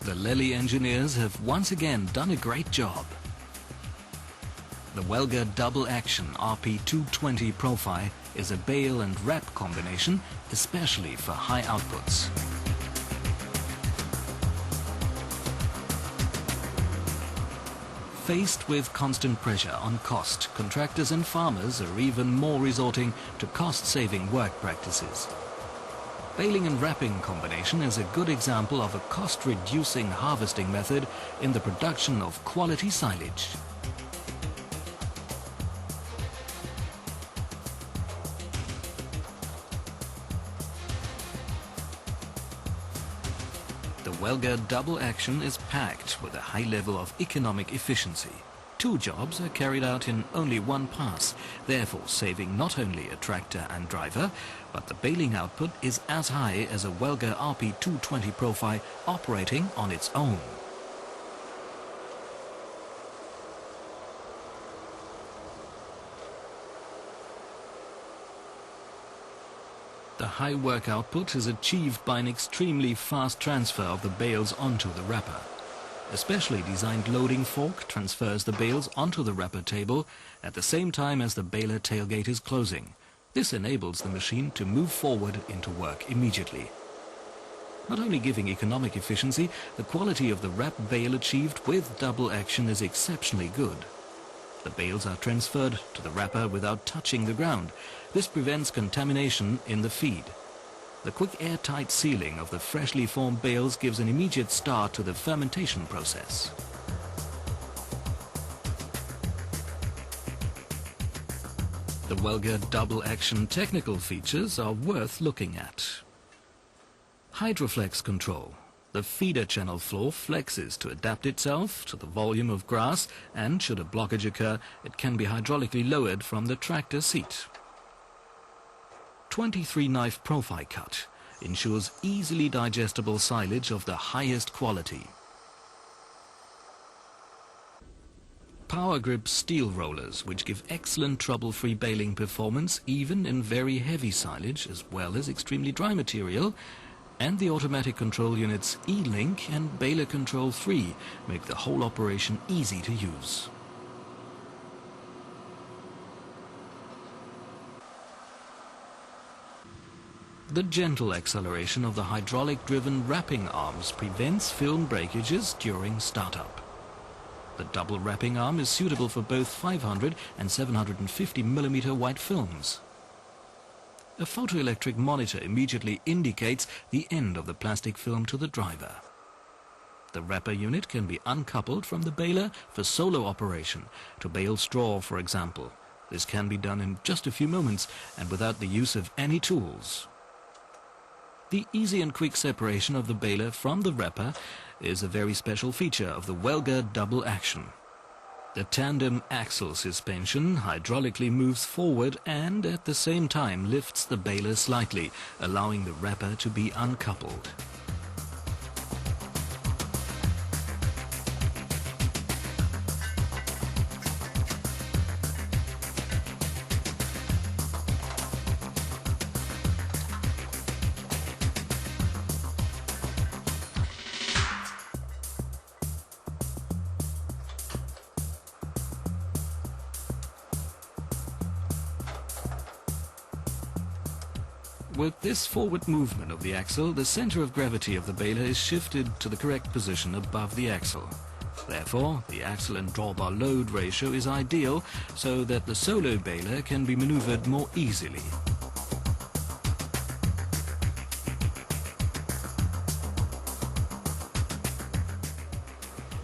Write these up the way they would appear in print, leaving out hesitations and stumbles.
The Lely engineers have once again done a great job. The Welger double action RP220 Profi is a bale and wrap combination, especially for high outputs. Faced with constant pressure on cost, contractors and farmers are even more resorting to cost-saving work practices. Baling and wrapping combination is a good example of a cost-reducing harvesting method in the production of quality silage. The Welger double action is packed with a high level of economic efficiency. 2 jobs are carried out in only 1 pass, therefore saving not only a tractor and driver, but the baling output is as high as a Welger RP220 Profi operating on its own. The high work output is achieved by an extremely fast transfer of the bales onto the wrapper. A specially designed loading fork transfers the bales onto the wrapper table at the same time as the baler tailgate is closing. This enables the machine to move forward into work immediately. Not only giving economic efficiency, the quality of the wrap bale achieved with double action is exceptionally good. The bales are transferred to the wrapper without touching the ground. This prevents contamination in the feed. The quick airtight sealing of the freshly formed bales gives an immediate start to the fermentation process. The Welger double action technical features are worth looking at. Hydroflex control. The feeder channel floor flexes to adapt itself to the volume of grass, and should a blockage occur, it can be hydraulically lowered from the tractor seat. 23 knife Profi cut ensures easily digestible silage of the highest quality. Power grip steel rollers, which give excellent trouble-free baling performance even in very heavy silage as well as extremely dry material, and the automatic control units E-Link and Baler Control 3 make the whole operation easy to use. The gentle acceleration of the hydraulic-driven wrapping arms prevents film breakages during startup. The double wrapping arm is suitable for both 500 and 750 mm white films. A photoelectric monitor immediately indicates the end of the plastic film to the driver. The wrapper unit can be uncoupled from the baler for solo operation, to bale straw, for example. This can be done in just a few moments and without the use of any tools. The easy and quick separation of the baler from the wrapper is a very special feature of the Welger double action. The tandem axle suspension hydraulically moves forward and at the same time lifts the baler slightly, allowing the wrapper to be uncoupled. With this forward movement of the axle, the center of gravity of the baler is shifted to the correct position above the axle. Therefore, the axle and drawbar load ratio is ideal so that the solo baler can be maneuvered more easily.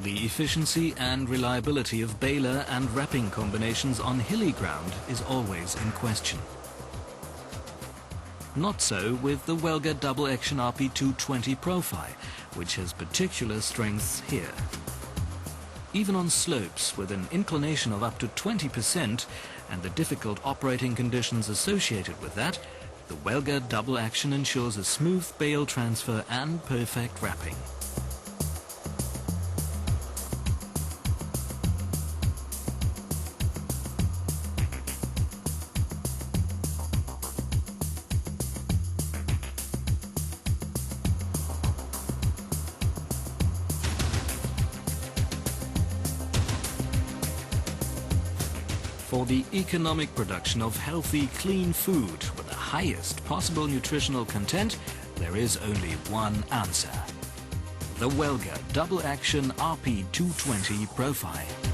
The efficiency and reliability of baler and wrapping combinations on hilly ground is always in question. Not so with the Welger double action RP220 Profi, which has particular strengths here. Even on slopes with an inclination of up to 20% and the difficult operating conditions associated with that, the Welger double action ensures a smooth bale transfer and perfect wrapping. For the economic production of healthy, clean food with the highest possible nutritional content, there is only one answer: the Welger Double Action RP220 Profile.